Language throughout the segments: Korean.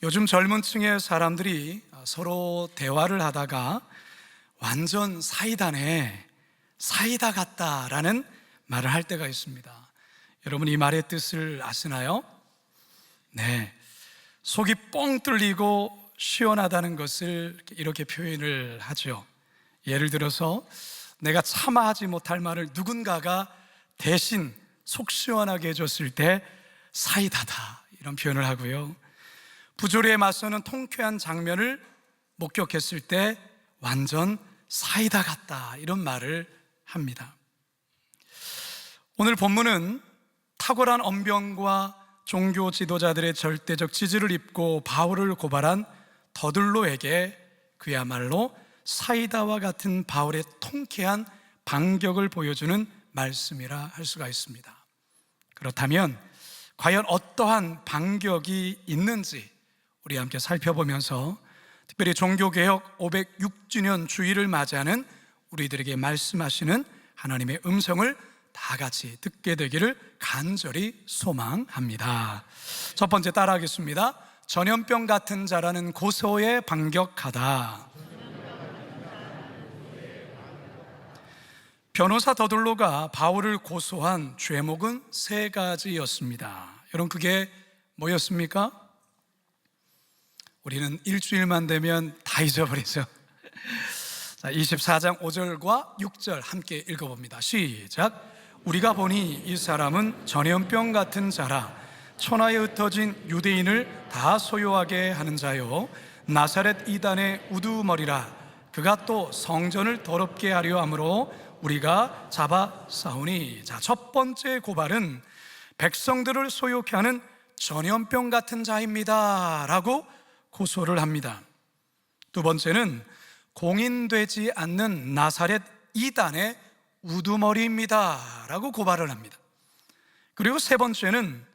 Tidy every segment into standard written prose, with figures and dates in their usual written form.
요즘 젊은 층의 사람들이 서로 대화를 하다가 완전 사이다네, 사이다 같다라는 말을 할 때가 있습니다. 여러분, 이 말의 뜻을 아시나요? 네, 속이 뻥 뚫리고 시원하다는 것을 이렇게 표현을 하죠. 예를 들어서 내가 차마 하지 못할 말을 누군가가 대신 속 시원하게 해줬을 때 사이다다, 이런 표현을 하고요. 부조리에 맞서는 통쾌한 장면을 목격했을 때 완전 사이다 같다, 이런 말을 합니다. 오늘 본문은 탁월한 언변과 종교 지도자들의 절대적 지지를 입고 바울을 고발한 더들로에게 그야말로 사이다와 같은 바울의 통쾌한 반격을 보여주는 말씀이라 할 수가 있습니다. 그렇다면 과연 어떠한 반격이 있는지 우리 함께 살펴보면서 특별히 종교개혁 506주년 주일을 맞이하는 우리들에게 말씀하시는 하나님의 음성을 다 같이 듣게 되기를 간절히 소망합니다. 첫 번째, 따라하겠습니다. 전염병 같은 자라는 고소에 반격하다. 변호사 더들로가 바울을 고소한 죄목은 세 가지였습니다. 여러분, 그게 뭐였습니까? 우리는 일주일만 되면 다 잊어버리죠. 24장 5절과 6절 함께 읽어봅니다. 시작. 우리가 보니 이 사람은 전염병 같은 자라 천하에 흩어진 유대인을 다 소요하게 하는 자요 나사렛 이단의 우두머리라. 그가 또 성전을 더럽게 하려 함으로 우리가 잡아 싸우니. 자, 첫 번째 고발은 백성들을 소욕해 하는 전염병 같은 자입니다 라고 고소를 합니다. 두 번째는 공인되지 않는 나사렛 이단의 우두머리입니다 라고 고발을 합니다. 그리고 세 번째는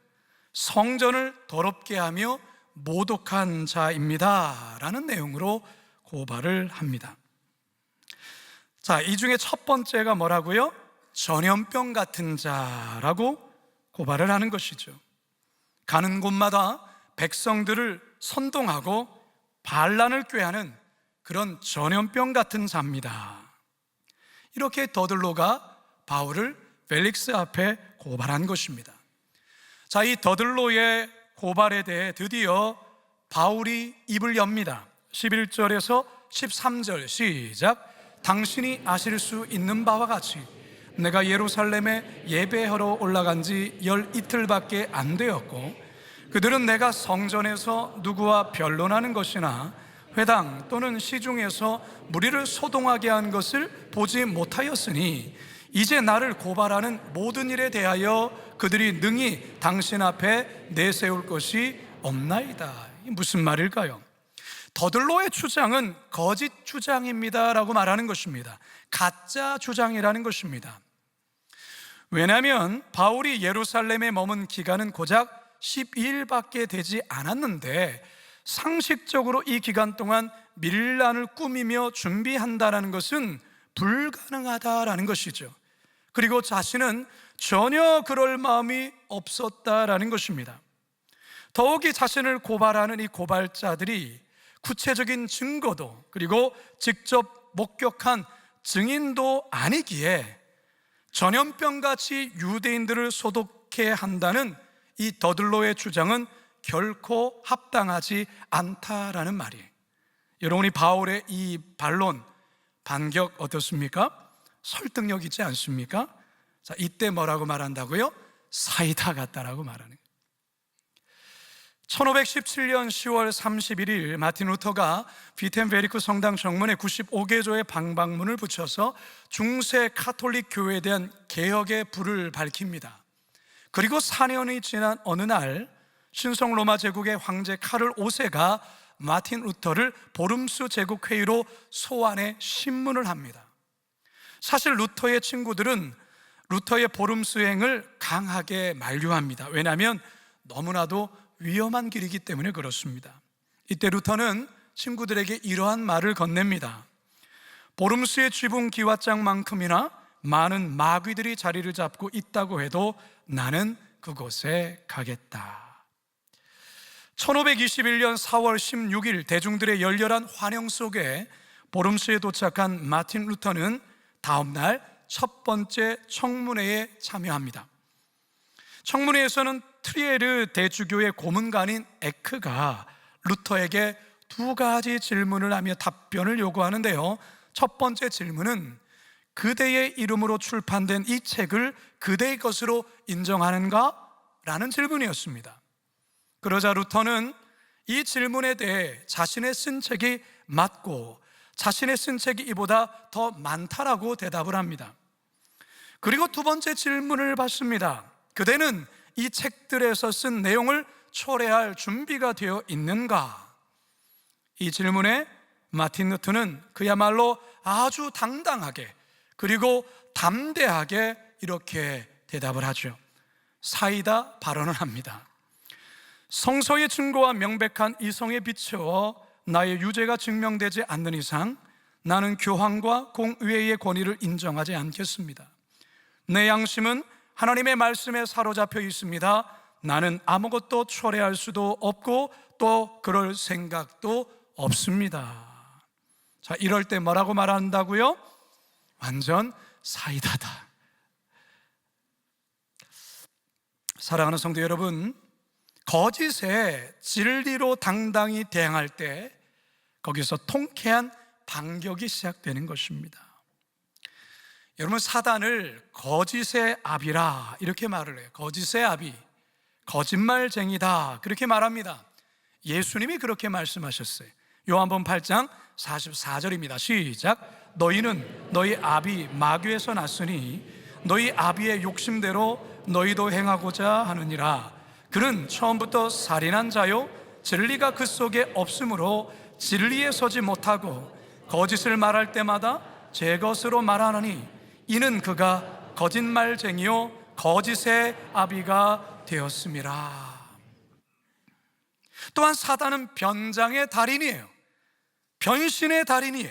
성전을 더럽게 하며 모독한 자입니다 라는 내용으로 고발을 합니다. 자, 이 중에 첫 번째가 뭐라고요? 전염병 같은 자라고 고발을 하는 것이죠. 가는 곳마다 백성들을 선동하고 반란을 꾀하는 그런 전염병 같은 자입니다. 이렇게 더들로가 바울을 펠릭스 앞에 고발한 것입니다. 자, 이 더들로의 고발에 대해 드디어 바울이 입을 엽니다. 11절에서 13절 시작. 당신이 아실 수 있는 바와 같이 내가 예루살렘에 예배하러 올라간 지 열 이틀밖에 안 되었고 그들은 내가 성전에서 누구와 변론하는 것이나 회당 또는 시중에서 무리를 소동하게 한 것을 보지 못하였으니 이제 나를 고발하는 모든 일에 대하여 그들이 능히 당신 앞에 내세울 것이 없나이다. 이게 무슨 말일까요? 더들로의 주장은 거짓 주장입니다 라고 말하는 것입니다. 가짜 주장이라는 것입니다. 왜냐하면 바울이 예루살렘에 머문 기간은 고작 12일밖에 되지 않았는데 상식적으로 이 기간 동안 밀란을 꾸미며 준비한다는 것은 불가능하다라는 것이죠. 그리고 자신은 전혀 그럴 마음이 없었다라는 것입니다. 더욱이 자신을 고발하는 이 고발자들이 구체적인 증거도 그리고 직접 목격한 증인도 아니기에 전염병같이 유대인들을 소독해 한다는 이 더들로의 주장은 결코 합당하지 않다라는 말이에요. 여러분이 바울의 이 반론, 반격 어떻습니까? 설득력 있지 않습니까? 자, 이때 뭐라고 말한다고요? 사이다 같다라고 말하는 거예요. 1517년 10월 31일 마틴 루터가 비텐베리크 성당 정문에 95개조의 방방문을 붙여서 중세 카톨릭 교회에 대한 개혁의 불을 밝힙니다. 그리고 4년이 지난 어느 날 신성 로마 제국의 황제 카를 5세가 마틴 루터를 보름수 제국회의로 소환해 신문을 합니다. 사실 루터의 친구들은 루터의 보름수행을 강하게 만류합니다. 왜냐하면 너무나도 위험한 길이기 때문에 그렇습니다. 이때 루터는 친구들에게 이러한 말을 건넵니다. 보름수의 지붕 기와장만큼이나 많은 마귀들이 자리를 잡고 있다고 해도 나는 그곳에 가겠다. 1521년 4월 16일 대중들의 열렬한 환영 속에 보름스에 도착한 마틴 루터는 다음날 첫 번째 청문회에 참여합니다. 청문회에서는 트리에르 대주교의 고문관인 에크가 루터에게 두 가지 질문을 하며 답변을 요구하는데요. 첫 번째 질문은 그대의 이름으로 출판된 이 책을 그대의 것으로 인정하는가? 라는 질문이었습니다. 그러자 루터는 이 질문에 대해 자신의 쓴 책이 맞고 자신의 쓴 책이 이보다 더 많다라고 대답을 합니다. 그리고 두 번째 질문을 받습니다. 그대는 이 책들에서 쓴 내용을 초래할 준비가 되어 있는가? 이 질문에 마틴 루터는 그야말로 아주 당당하게 그리고 담대하게 이렇게 대답을 하죠. 사이다 발언을 합니다. 성서의 증거와 명백한 이성에 비추어 나의 유죄가 증명되지 않는 이상 나는 교황과 공의회의 권위를 인정하지 않겠습니다. 내 양심은 하나님의 말씀에 사로잡혀 있습니다. 나는 아무것도 초래할 수도 없고 또 그럴 생각도 없습니다. 자, 이럴 때 뭐라고 말한다고요? 완전 사이다다. 사랑하는 성도 여러분, 거짓에 진리로 당당히 대항할 때 거기서 통쾌한 반격이 시작되는 것입니다. 여러분, 사단을 거짓의 아비라 이렇게 말을 해요. 거짓의 아비, 거짓말쟁이다 그렇게 말합니다. 예수님이 그렇게 말씀하셨어요. 요한복음 8장 44절입니다. 시작. 너희는 너희 아비 마귀에서 났으니 너희 아비의 욕심대로 너희도 행하고자 하느니라. 그는 처음부터 살인한 자요 진리가 그 속에 없으므로 진리에 서지 못하고 거짓을 말할 때마다 제 것으로 말하느니 이는 그가 거짓말쟁이요 거짓의 아비가 되었음이라. 또한 사단은 변장의 달인이에요. 변신의 달인이에요.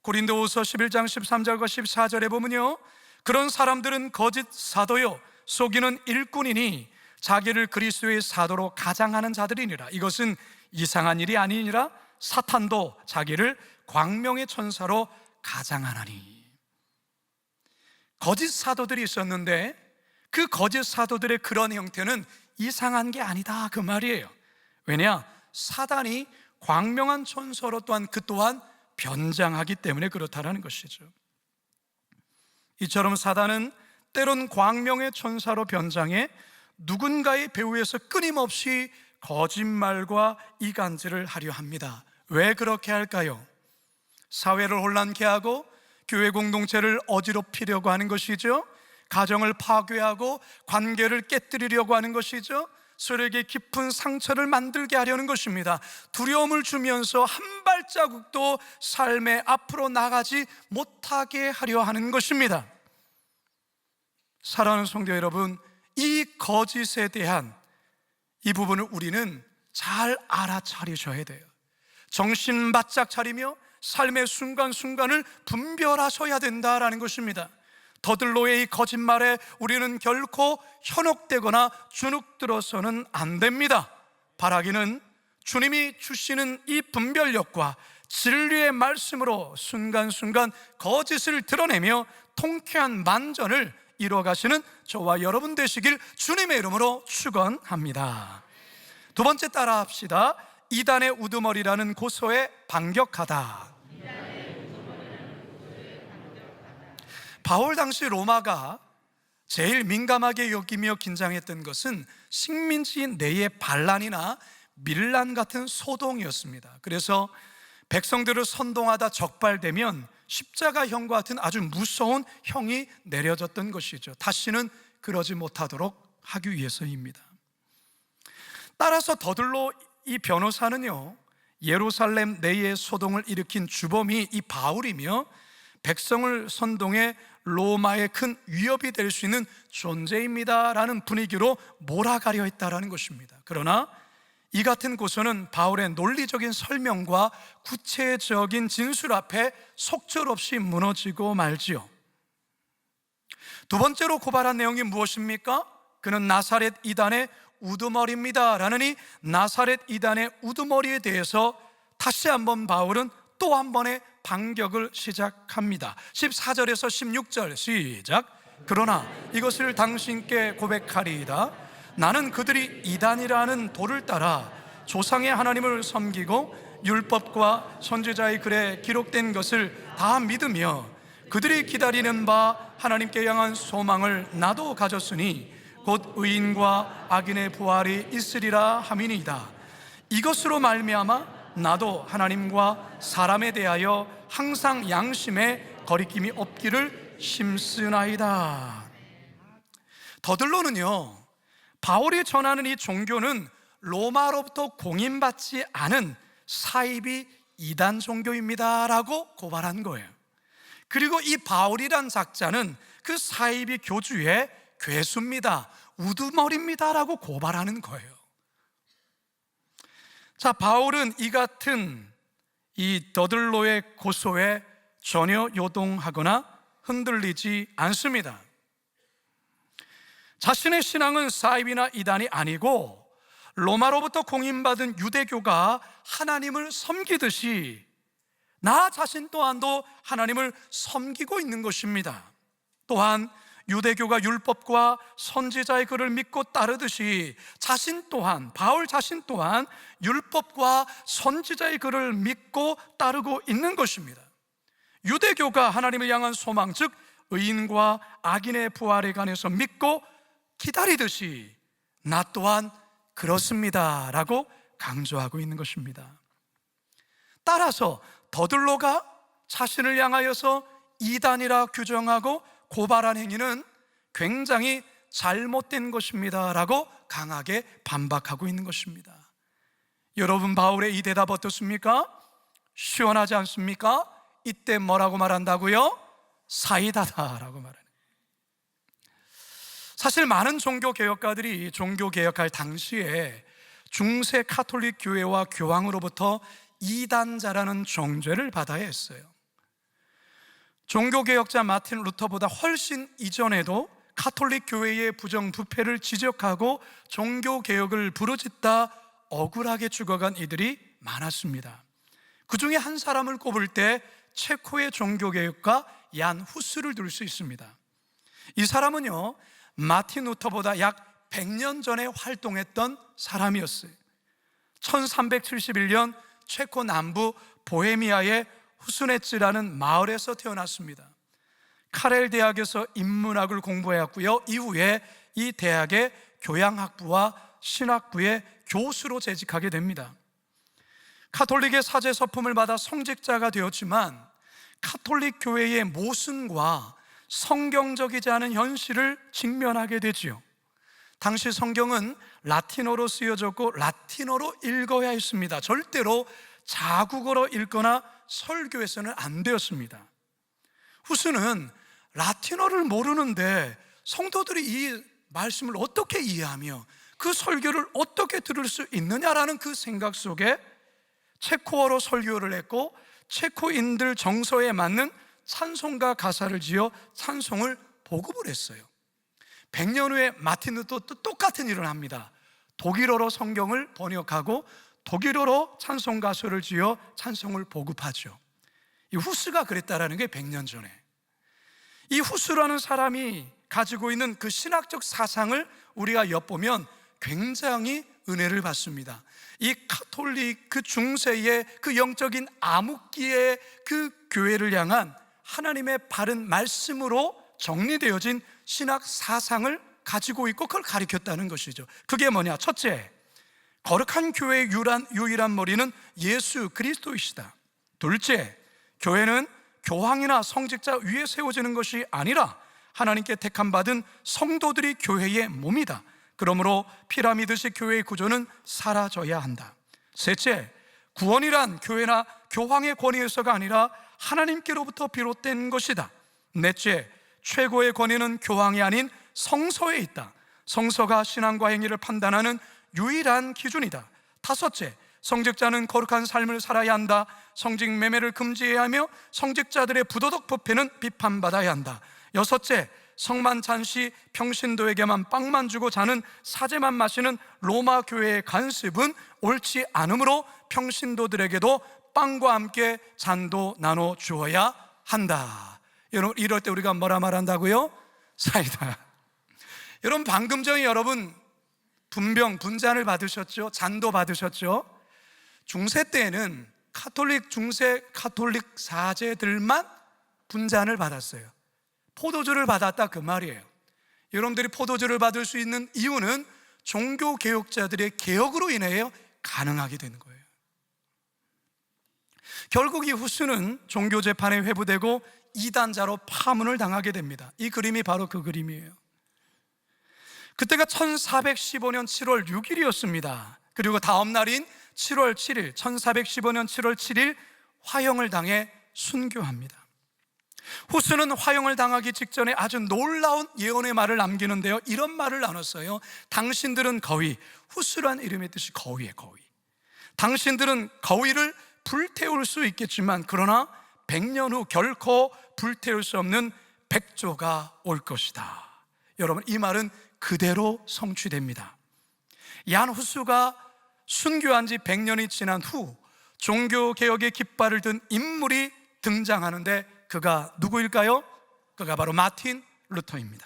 고린도후서 11장 13절과 14절에 보면요, 그런 사람들은 거짓 사도요 속이는 일꾼이니 자기를 그리스도의 사도로 가장하는 자들이니라. 이것은 이상한 일이 아니니라. 사탄도 자기를 광명의 천사로 가장하나니. 거짓 사도들이 있었는데 그 거짓 사도들의 그런 형태는 이상한 게 아니다 그 말이에요. 왜냐? 사단이 광명한 천사로 또한 그 또한 변장하기 때문에 그렇다라는 것이죠. 이처럼 사단은 때론 광명의 천사로 변장해 누군가의 배후에서 끊임없이 거짓말과 이간질을 하려 합니다. 왜 그렇게 할까요? 사회를 혼란케 하고 교회 공동체를 어지럽히려고 하는 것이죠. 가정을 파괴하고 관계를 깨뜨리려고 하는 것이죠. 서로에게 깊은 상처를 만들게 하려는 것입니다. 두려움을 주면서 한 발자국도 삶의 앞으로 나가지 못하게 하려 하는 것입니다. 사랑하는 성도 여러분, 이 거짓에 대한 이 부분을 우리는 잘 알아차리셔야 돼요. 정신 바짝 차리며 삶의 순간순간을 분별하셔야 된다라는 것입니다. 더들로의 이 거짓말에 우리는 결코 현혹되거나 주눅들어서는 안 됩니다. 바라기는 주님이 주시는 이 분별력과 진리의 말씀으로 순간순간 거짓을 드러내며 통쾌한 만전을 이루어가시는 저와 여러분 되시길 주님의 이름으로 축원합니다. 두 번째 따라 합시다. 이단의 우두머리라는 고소에 반격하다. 바울 당시 로마가 제일 민감하게 여기며 긴장했던 것은 식민지 내의 반란이나 밀란 같은 소동이었습니다. 그래서 백성들을 선동하다 적발되면 십자가형과 같은 아주 무서운 형이 내려졌던 것이죠. 다시는 그러지 못하도록 하기 위해서입니다. 따라서 더들로 이 변호사는요, 예루살렘 내의 소동을 일으킨 주범이 이 바울이며 백성을 선동해 로마의 큰 위협이 될 수 있는 존재입니다 라는 분위기로 몰아가려 했다라는 것입니다. 그러나 이 같은 고소는 바울의 논리적인 설명과 구체적인 진술 앞에 속절없이 무너지고 말지요. 두 번째로 고발한 내용이 무엇입니까? 그는 나사렛 이단의 우두머리입니다 라는 이 나사렛 이단의 우두머리에 대해서 다시 한번 바울은 또 한 번의 반격을 시작합니다. 14절에서 16절 시작. 그러나 이것을 당신께 고백하리이다. 나는 그들이 이단이라는 도를 따라 조상의 하나님을 섬기고 율법과 선지자의 글에 기록된 것을 다 믿으며 그들이 기다리는 바 하나님께 향한 소망을 나도 가졌으니 곧 의인과 악인의 부활이 있으리라 함이니이다. 이것으로 말미암아 나도 하나님과 사람에 대하여 항상 양심에 거리낌이 없기를 힘쓰나이다. 더들로는요, 바울이 전하는 이 종교는 로마로부터 공인받지 않은 사이비 이단 종교입니다 라고 고발한 거예요. 그리고 이 바울이란 작자는 그 사이비 교주의 괴수입니다, 우두머리입니다 라고 고발하는 거예요. 자, 바울은 이 같은 이 더들로의 고소에 전혀 요동하거나 흔들리지 않습니다. 자신의 신앙은 사이비나 이단이 아니고 로마로부터 공인받은 유대교가 하나님을 섬기듯이 나 자신 또한도 하나님을 섬기고 있는 것입니다. 또한 유대교가 율법과 선지자의 글을 믿고 따르듯이 바울 자신 또한 율법과 선지자의 글을 믿고 따르고 있는 것입니다. 유대교가 하나님을 향한 소망, 즉 의인과 악인의 부활에 관해서 믿고 기다리듯이 나 또한 그렇습니다 라고 강조하고 있는 것입니다. 따라서 더들로가 자신을 향하여서 이단이라 규정하고 고발한 행위는 굉장히 잘못된 것입니다 라고 강하게 반박하고 있는 것입니다. 여러분, 바울의 이 대답 어떻습니까? 시원하지 않습니까? 이때 뭐라고 말한다고요? 사이다다라고 말하는. 사실 많은 종교개혁가들이 종교개혁할 당시에 중세 카톨릭 교회와 교황으로부터 이단자라는 정죄를 받아야 했어요. 종교개혁자 마틴 루터보다 훨씬 이전에도 카톨릭 교회의 부정부패를 지적하고 종교개혁을 부르짖다 억울하게 죽어간 이들이 많았습니다. 그 중에 한 사람을 꼽을 때 체코의 종교개혁가 얀 후스를 들 수 있습니다. 이 사람은요, 마틴 루터보다 약 100년 전에 활동했던 사람이었어요. 1371년 체코 남부 보헤미아의 후스네츠라는 마을에서 태어났습니다. 카렐 대학에서 인문학을 공부해왔고요, 이후에 이 대학의 교양학부와 신학부의 교수로 재직하게 됩니다. 카톨릭의 사제 서품을 받아 성직자가 되었지만 카톨릭 교회의 모순과 성경적이지 않은 현실을 직면하게 되지요. 당시 성경은 라틴어로 쓰여졌고 라틴어로 읽어야 했습니다. 절대로 자국어로 읽거나 설교에서는 안 되었습니다. 후스는 라틴어를 모르는데 성도들이 이 말씀을 어떻게 이해하며 그 설교를 어떻게 들을 수 있느냐라는 그 생각 속에 체코어로 설교를 했고 체코인들 정서에 맞는 찬송가 가사를 지어 찬송을 보급을 했어요. 100년 후에 마틴 루터도 또 똑같은 일을 합니다. 독일어로 성경을 번역하고 독일어로 찬송 가수를 지어 찬송을 보급하죠. 이 후스가 그랬다라는 게 100년 전에. 이 후스라는 사람이 가지고 있는 그 신학적 사상을 우리가 엿보면 굉장히 은혜를 받습니다. 이 카톨릭 그 중세의 그 영적인 암흑기의 그 교회를 향한 하나님의 바른 말씀으로 정리되어진 신학 사상을 가지고 있고 그걸 가르쳤다는 것이죠. 그게 뭐냐? 첫째, 거룩한 교회의 유일한 머리는 예수 그리스도이시다. 둘째, 교회는 교황이나 성직자 위에 세워지는 것이 아니라 하나님께 택함받은 성도들이 교회의 몸이다. 그러므로 피라미드식 교회의 구조는 사라져야 한다. 셋째, 구원이란 교회나 교황의 권위에서가 아니라 하나님께로부터 비롯된 것이다. 넷째, 최고의 권위는 교황이 아닌 성서에 있다. 성서가 신앙과 행위를 판단하는 유일한 기준이다. 다섯째, 성직자는 거룩한 삶을 살아야 한다. 성직 매매를 금지해야 하며 성직자들의 부도덕 부패는 비판받아야 한다. 여섯째, 성만찬 시 평신도에게만 빵만 주고 자는 사제만 마시는 로마 교회의 관습은 옳지 않으므로 평신도들에게도 빵과 함께 잔도 나눠 주어야 한다. 여러분, 이럴 때 우리가 뭐라 말한다고요? 사이다. 여러분, 방금 전에 여러분 분잔을 받으셨죠? 잔도 받으셨죠? 중세 때에는 중세 카톨릭 사제들만 분잔을 받았어요. 포도주를 받았다 그 말이에요. 여러분들이 포도주를 받을 수 있는 이유는 종교개혁자들의 개혁으로 인하여 가능하게 된 거예요. 결국 이 후스는 종교재판에 회부되고 이단자로 파문을 당하게 됩니다. 이 그림이 바로 그 그림이에요. 그때가 1415년 7월 6일이었습니다. 그리고 다음 날인 7월 7일, 1415년 7월 7일 화형을 당해 순교합니다. 후스는 화형을 당하기 직전에 아주 놀라운 예언의 말을 남기는데요, 이런 말을 나눴어요. 당신들은 거위, 후스란 이름의 뜻이 거위예요. 거위. 당신들은 거위를 불태울 수 있겠지만 그러나 100년 후 결코 불태울 수 없는 백조가 올 것이다. 여러분, 이 말은 그대로 성취됩니다. 얀 후스가 순교한 지 100년이 지난 후 종교개혁의 깃발을 든 인물이 등장하는데 그가 누구일까요? 그가 바로 마틴 루터입니다.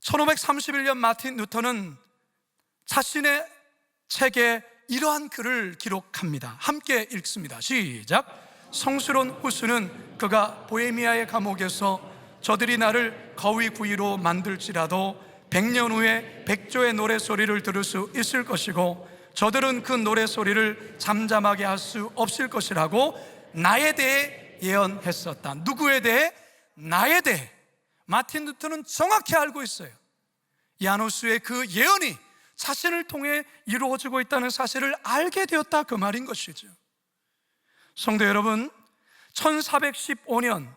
1531년 마틴 루터는 자신의 책에 이러한 글을 기록합니다. 함께 읽습니다. 시작. 성스러운 후스는 그가 보헤미아의 감옥에서 저들이 나를 거위 구이로 만들지라도 100년 후에 백조의 노래소리를 들을 수 있을 것이고 저들은 그 노래소리를 잠잠하게 할 수 없을 것이라고 나에 대해 예언했었다. 누구에 대해? 나에 대해. 마틴 루터는 정확히 알고 있어요. 야누스의 그 예언이 자신을 통해 이루어지고 있다는 사실을 알게 되었다, 그 말인 것이죠. 성도 여러분, 1415년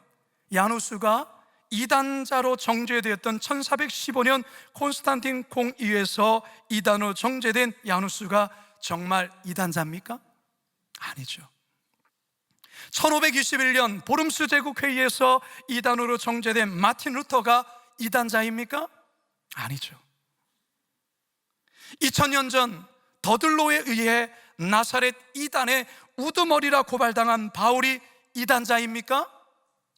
야누스가 이단자로 정죄되었던 1415년 콘스탄틴 공의회에서 이단으로 정죄된 야누스가 정말 이단자입니까? 아니죠. 1521년 보름스 제국회의에서 이단으로 정죄된 마틴 루터가 이단자입니까? 아니죠. 2000년 전 더들로에 의해 나사렛 이단의 우두머리라 고발당한 바울이 이단자입니까?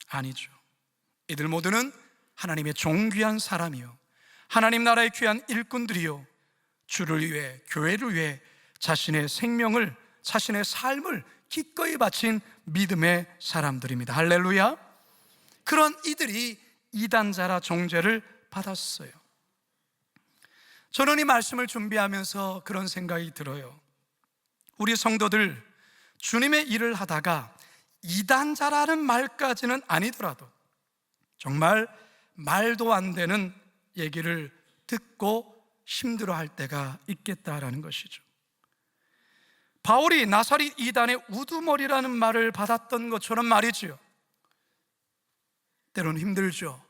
아니죠. 이들 모두는 하나님의 존귀한 사람이요 하나님 나라의 귀한 일꾼들이요 주를 위해, 교회를 위해 자신의 생명을, 자신의 삶을 기꺼이 바친 믿음의 사람들입니다. 할렐루야. 그런 이들이 이단자라 정죄를 받았어요. 저는 이 말씀을 준비하면서 그런 생각이 들어요. 우리 성도들, 주님의 일을 하다가 이단자라는 말까지는 아니더라도 정말 말도 안 되는 얘기를 듣고 힘들어할 때가 있겠다라는 것이죠. 바울이 나사렛 이단의 우두머리라는 말을 받았던 것처럼 말이지요, 때로는 힘들죠.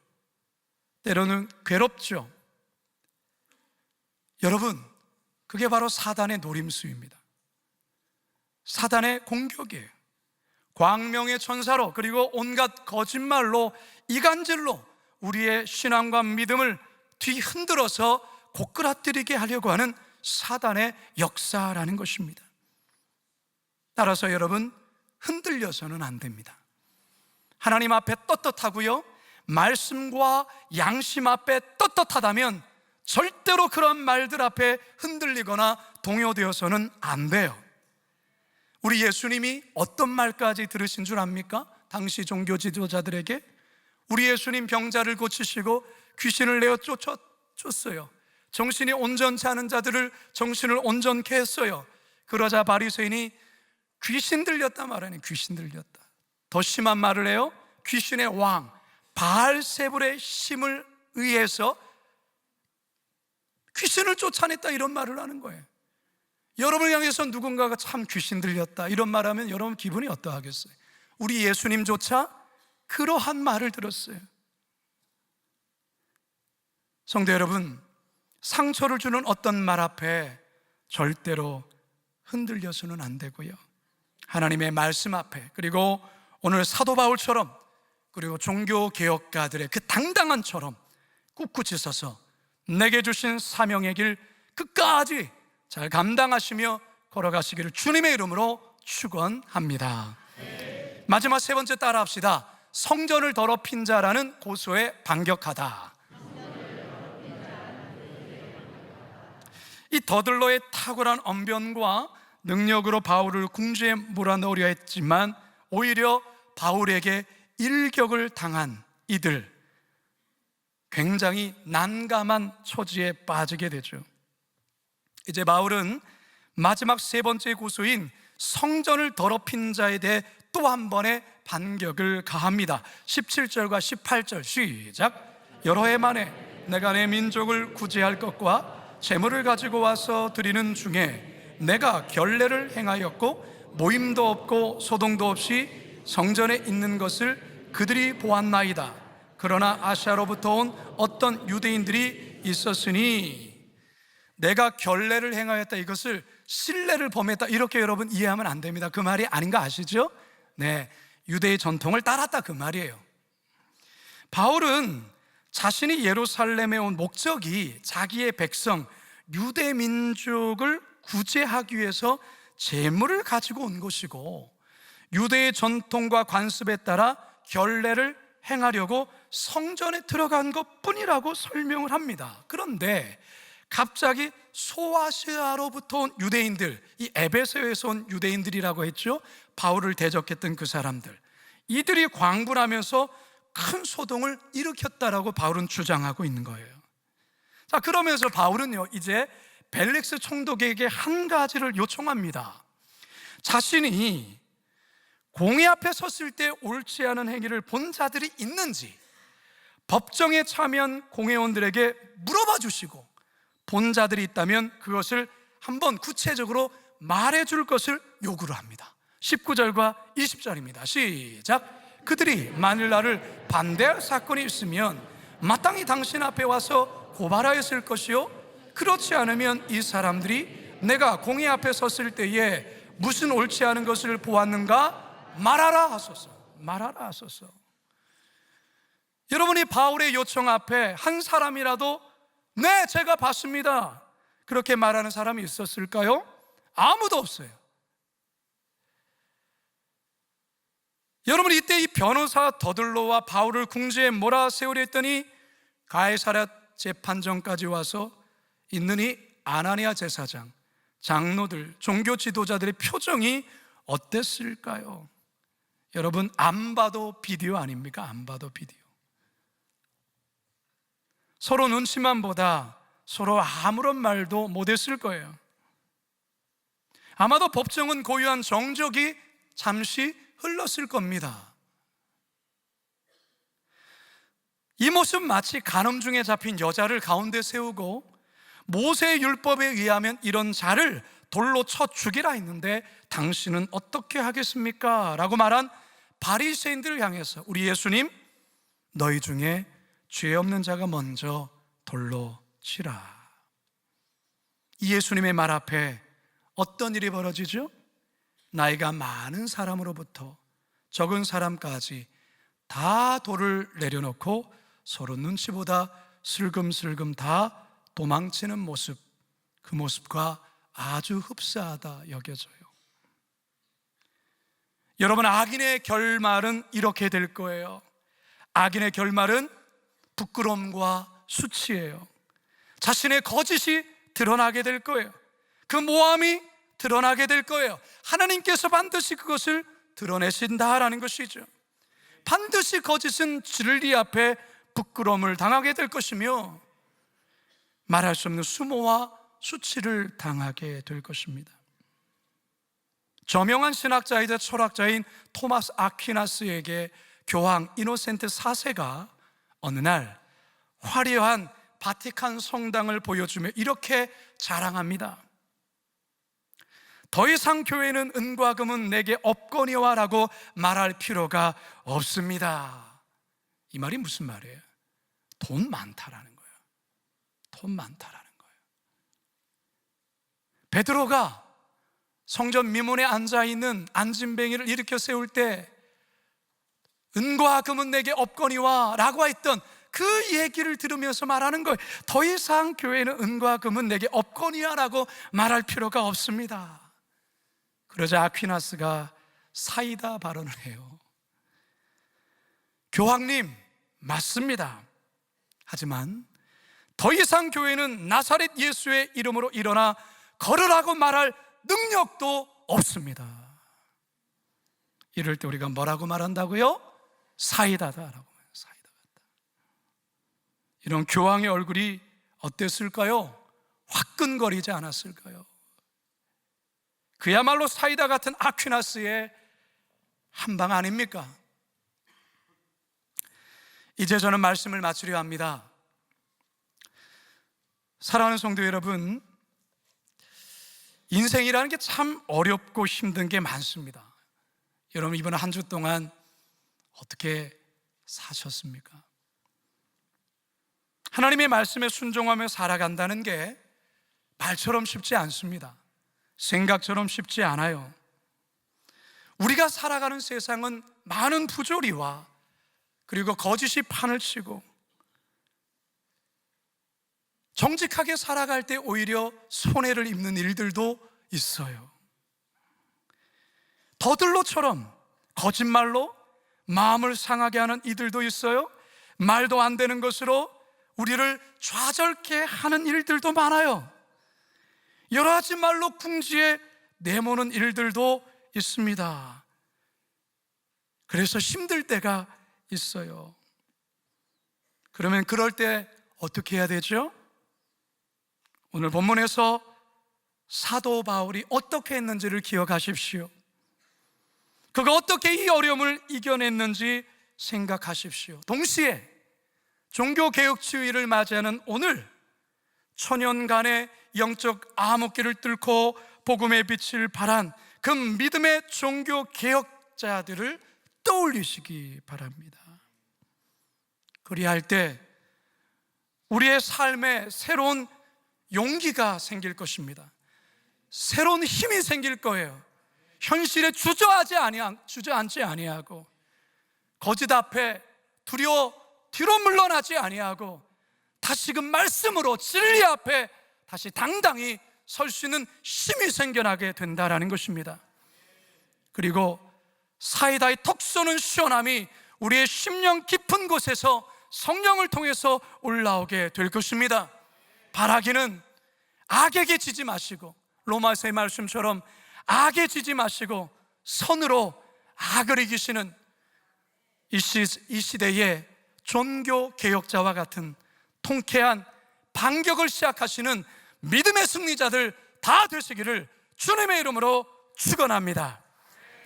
때로는 괴롭죠. 여러분, 그게 바로 사단의 노림수입니다. 사단의 공격이에요. 광명의 천사로, 그리고 온갖 거짓말로, 이간질로 우리의 신앙과 믿음을 뒤흔들어서 고꾸라뜨리게 하려고 하는 사단의 역사라는 것입니다. 따라서 여러분, 흔들려서는 안 됩니다. 하나님 앞에 떳떳하고요, 말씀과 양심 앞에 떳떳하다면 절대로 그런 말들 앞에 흔들리거나 동요되어서는 안 돼요. 우리 예수님이 어떤 말까지 들으신 줄 압니까? 당시 종교 지도자들에게 우리 예수님 병자를 고치시고 귀신을 내어 쫓았어요. 정신이 온전치 않은 자들을 정신을 온전케 했어요. 그러자 바리새인이 귀신 들렸다 말하니 귀신 들렸다. 더 심한 말을 해요. 귀신의 왕 바알세불의 힘을 의해서 귀신을 쫓아냈다, 이런 말을 하는 거예요. 여러분을 향해서 누군가가 참 귀신 들렸다 이런 말하면 여러분 기분이 어떠하겠어요? 우리 예수님조차 그러한 말을 들었어요. 성도 여러분, 상처를 주는 어떤 말 앞에 절대로 흔들려서는 안 되고요, 하나님의 말씀 앞에, 그리고 오늘 사도 바울처럼 그리고 종교개혁가들의 그 당당함처럼 꿋꿋이 서서 내게 주신 사명의 길 끝까지 잘 감당하시며 걸어가시기를 주님의 이름으로 축원합니다. 마지막 세 번째 따라 합시다. 성전을 더럽힌 자라는 고소에 반격하다. 이 더들러의 탁월한 언변과 능력으로 바울을 궁지에 몰아넣으려 했지만 오히려 바울에게 일격을 당한 이들, 굉장히 난감한 처지에 빠지게 되죠. 이제 바울은 마지막 세 번째 고소인 성전을 더럽힌 자에 대해 또 한 번의 반격을 가합니다. 17절과 18절 시작. 여러 해 만에 내가 내 민족을 구제할 것과 재물을 가지고 와서 드리는 중에 내가 결례를 행하였고 모임도 없고 소동도 없이 성전에 있는 것을 그들이 보았나이다. 그러나 아시아로부터 온 어떤 유대인들이 있었으니 내가 결례를 행하였다, 이것을 신뢰를 범했다, 이렇게 여러분 이해하면 안 됩니다. 그 말이 아닌 거 아시죠? 네, 유대의 전통을 따랐다, 그 말이에요. 바울은 자신이 예루살렘에 온 목적이 자기의 백성 유대 민족을 구제하기 위해서 재물을 가지고 온 것이고 유대의 전통과 관습에 따라 결례를 행하려고 성전에 들어간 것뿐이라고 설명을 합니다. 그런데 갑자기 소아시아로부터 온 유대인들, 이 에베소에서 온 유대인들이라고 했죠. 바울을 대적했던 그 사람들, 이들이 광분하면서 큰 소동을 일으켰다라고 바울은 주장하고 있는 거예요. 자, 그러면서 바울은요, 이제 벨릭스 총독에게 한 가지를 요청합니다. 자신이 공회 앞에 섰을 때 옳지 않은 행위를 본 자들이 있는지 법정에 참여한 공회원들에게 물어봐 주시고, 본 자들이 있다면 그것을 한번 구체적으로 말해줄 것을 요구를 합니다. 19절과 20절입니다 시작. 그들이 만일 나를 반대할 사건이 있으면 마땅히 당신 앞에 와서 고발하였을 것이요, 그렇지 않으면 이 사람들이 내가 공회 앞에 섰을 때에 무슨 옳지 않은 것을 보았는가 말하라 하소서. 말하라 하소서. 여러분이 바울의 요청 앞에 한 사람이라도 네, 제가 봤습니다, 그렇게 말하는 사람이 있었을까요? 아무도 없어요. 여러분, 이때 이 변호사 더들로와 바울을 궁지에 몰아세우려 했더니 가이사랴 재판정까지 와서 있는 이 아나니아 제사장, 장로들, 종교 지도자들의 표정이 어땠을까요? 여러분, 안 봐도 비디오 아닙니까? 안 봐도 비디오. 서로 눈치만 보다 서로 아무런 말도 못했을 거예요. 아마도 법정은 고유한 정적이 잠시 흘렀을 겁니다. 이 모습 마치 간음 중에 잡힌 여자를 가운데 세우고 모세의 율법에 의하면 이런 자를 돌로 쳐 죽이라 했는데 당신은 어떻게 하겠습니까? 라고 말한 바리새인들을 향해서 우리 예수님, 너희 중에 죄 없는 자가 먼저 돌로 치라. 이 예수님의 말 앞에 어떤 일이 벌어지죠? 나이가 많은 사람으로부터 적은 사람까지 다 돌을 내려놓고 서로 눈치보다 슬금슬금 다 도망치는 모습, 그 모습과 아주 흡사하다 여겨져요. 여러분, 악인의 결말은 이렇게 될 거예요. 악인의 결말은 부끄러움과 수치예요. 자신의 거짓이 드러나게 될 거예요. 그 모함이 드러나게 될 거예요. 하나님께서 반드시 그것을 드러내신다라는 것이죠. 반드시 거짓은 진리 앞에 부끄러움을 당하게 될 것이며 말할 수 없는 수모와 수치를 당하게 될 것입니다. 저명한 신학자이자 철학자인 토마스 아퀴나스에게 교황 이노센트 4세가 어느 날 화려한 바티칸 성당을 보여주며 이렇게 자랑합니다. 더 이상 교회는 은과 금은 내게 없거니와 라고 말할 필요가 없습니다. 이 말이 무슨 말이에요? 돈 많다라는 거예요. 돈 많다라는 거예요. 베드로가 성전 미문에 앉아있는 안진뱅이를 일으켜 세울 때 은과 금은 내게 없거니와 라고 했던 그 얘기를 들으면서 말하는 거예요. 더 이상 교회는 은과 금은 내게 없거니와 라고 말할 필요가 없습니다. 그러자 아퀴나스가 사이다 발언을 해요. 교황님, 맞습니다. 하지만 더 이상 교회는 나사렛 예수의 이름으로 일어나 걸으라고 말할 능력도 없습니다. 이럴 때 우리가 뭐라고 말한다고요? 사이다다라고. 사이다 같다. 이런 교황의 얼굴이 어땠을까요? 화끈거리지 않았을까요? 그야말로 사이다 같은 아퀴나스의 한방 아닙니까? 이제 저는 말씀을 마치려 합니다. 사랑하는 성도 여러분, 인생이라는 게 참 어렵고 힘든 게 많습니다. 여러분, 이번 한 주 동안 어떻게 사셨습니까? 하나님의 말씀에 순종하며 살아간다는 게 말처럼 쉽지 않습니다. 생각처럼 쉽지 않아요. 우리가 살아가는 세상은 많은 부조리와 그리고 거짓이 판을 치고, 정직하게 살아갈 때 오히려 손해를 입는 일들도 있어요. 더들로처럼 거짓말로 마음을 상하게 하는 이들도 있어요. 말도 안 되는 것으로 우리를 좌절케 하는 일들도 많아요. 여러 가지 말로 궁지에 내모는 일들도 있습니다. 그래서 힘들 때가 있어요. 그러면 그럴 때 어떻게 해야 되죠? 오늘 본문에서 사도 바울이 어떻게 했는지를 기억하십시오. 그가 어떻게 이 어려움을 이겨냈는지 생각하십시오. 동시에 종교개혁주의를 맞이하는 오늘, 천년간의 영적 암흑기를 뚫고 복음의 빛을 발한 그 믿음의 종교개혁자들을 떠올리시기 바랍니다. 그리할 때 우리의 삶에 새로운 용기가 생길 것입니다. 새로운 힘이 생길 거예요. 현실에 주저앉지 아니하고, 거짓 앞에 뒤로 물러나지 아니하고, 다시금 말씀으로 진리 앞에 다시 당당히 설 수 있는 힘이 생겨나게 된다라는 것입니다. 그리고 사이다의 톡 쏘는 시원함이 우리의 심령 깊은 곳에서 성령을 통해서 올라오게 될 것입니다. 바라기는 악에게 지지 마시고, 로마서의 말씀처럼 악에 지지 마시고 선으로 악을 이기시는 이 시대의 종교개혁자와 같은 통쾌한 반격을 시작하시는 믿음의 승리자들 다 되시기를 주님의 이름으로 축원합니다.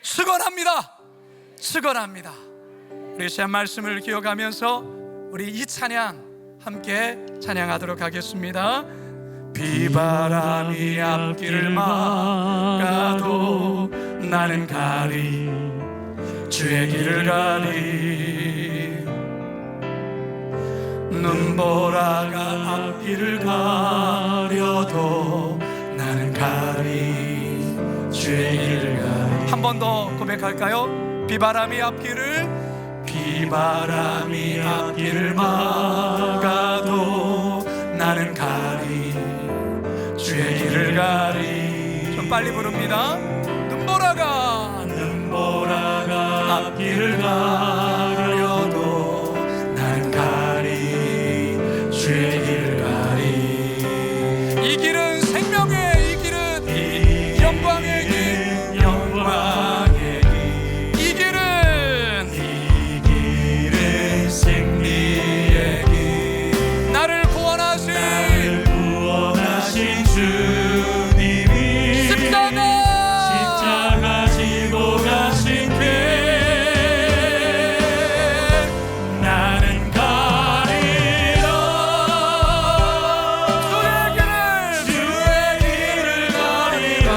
축원합니다. 축원합니다. 우리 시간 말씀을 기억하면서 우리 이 찬양 함께 찬양하도록 하겠습니다. 비바람이 앞길을 막아도 나는 가리, 주의 길을 가리. 눈보라가 앞길을 가려도 나는 가리, 주의 길을 가리. 한 번 더 고백할까요? 비바람이 앞길을 막아도 나는 가리, 주의 길을 가리. 좀 빨리 부릅니다. 눈보라가 앞길을 가려도 나는 가리, 주의 길을 가리. 이 길은 생명의, 이 길은 영광의 길, 영광의 길. 이 길은 생리의 길. 나를 구원하신 주님이 십자가 지고 가신 길, 나는 가리라. 주의 길을 가리라.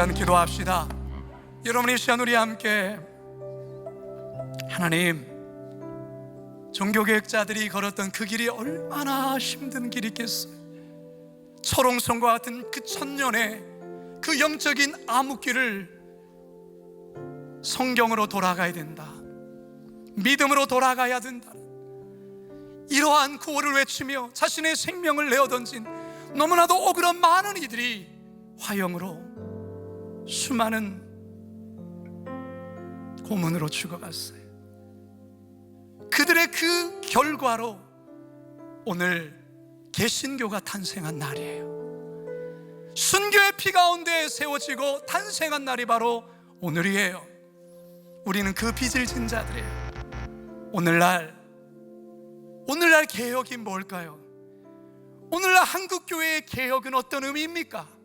시간 기도합시다. 여러분, 이 시간 우리 함께 하나님, 종교개혁자들이 걸었던 그 길이 얼마나 힘든 길이겠어요. 철옹성과 같은 그 천년의 그 영적인 암흑길을 성경으로 돌아가야 된다, 믿음으로 돌아가야 된다, 이러한 구호를 외치며 자신의 생명을 내어던진 너무나도 억울한 많은 이들이 화형으로 수많은 고문으로 죽어갔어요. 그들의 그 결과로 오늘 개신교가 탄생한 날이에요. 순교의 피 가운데 세워지고 탄생한 날이 바로 오늘이에요. 우리는 그 빚을 진 자들이에요. 오늘날 개혁이 뭘까요? 오늘날 한국교회의 개혁은 어떤 의미입니까?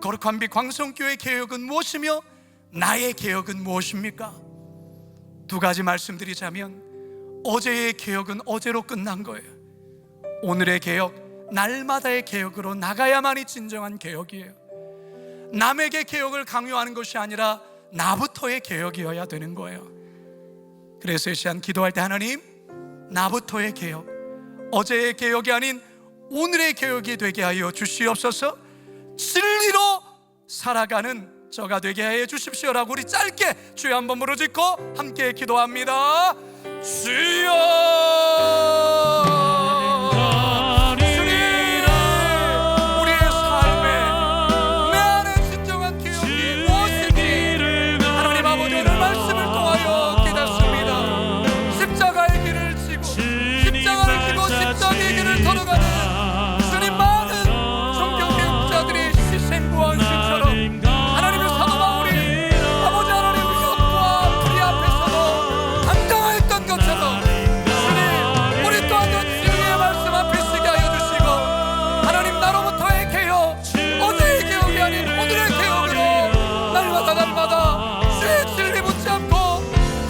거룩한 빛 광성교회 개혁은 무엇이며 나의 개혁은 무엇입니까? 두 가지 말씀드리자면, 어제의 개혁은 어제로 끝난 거예요. 오늘의 개혁, 날마다의 개혁으로 나가야만이 진정한 개혁이에요. 남에게 개혁을 강요하는 것이 아니라 나부터의 개혁이어야 되는 거예요. 그래서 이 시간 기도할 때 하나님, 나부터의 개혁, 어제의 개혁이 아닌 오늘의 개혁이 되게 하여 주시옵소서. 진리로 살아가는 저가 되게 하여 주십시오라고 우리 짧게 주여 한번 부르짖고 함께 기도합니다. 주여,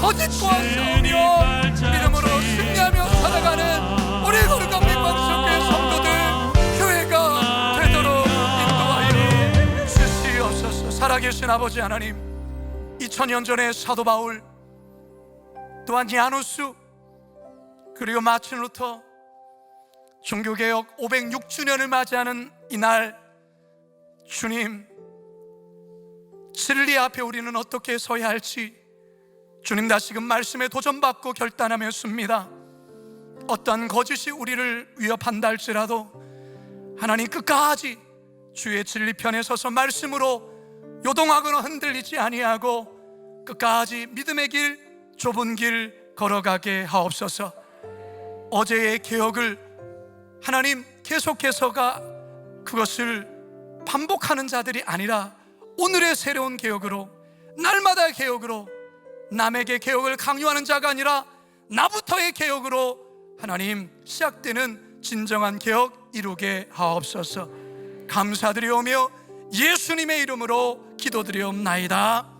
거짓과 싸우며 믿음으로 승리하며 살아가는 우리 거룩한 빛 광성교회 성도들, 교회가 되도록 인도하여 주시옵소서. 살아계신 아버지 하나님, 2000년 전에 사도 바울, 또한 야누스, 그리고 마틴 루터, 종교개혁 506주년을 맞이하는 이날, 주님, 진리 앞에 우리는 어떻게 서야 할지 주님 다시금 말씀에 도전받고 결단하며 씁니다. 어떠한 거짓이 우리를 위협한다 할지라도 하나님 끝까지 주의 진리 편에 서서 말씀으로 요동하거나 흔들리지 아니하고 끝까지 믿음의 길, 좁은 길 걸어가게 하옵소서. 어제의 개혁을 하나님 계속해서가 그것을 반복하는 자들이 아니라 오늘의 새로운 개혁으로, 날마다의 개혁으로, 남에게 개혁을 강요하는 자가 아니라 나부터의 개혁으로 하나님 시작되는 진정한 개혁 이루게 하옵소서. 감사드리오며 예수님의 이름으로 기도드리옵나이다.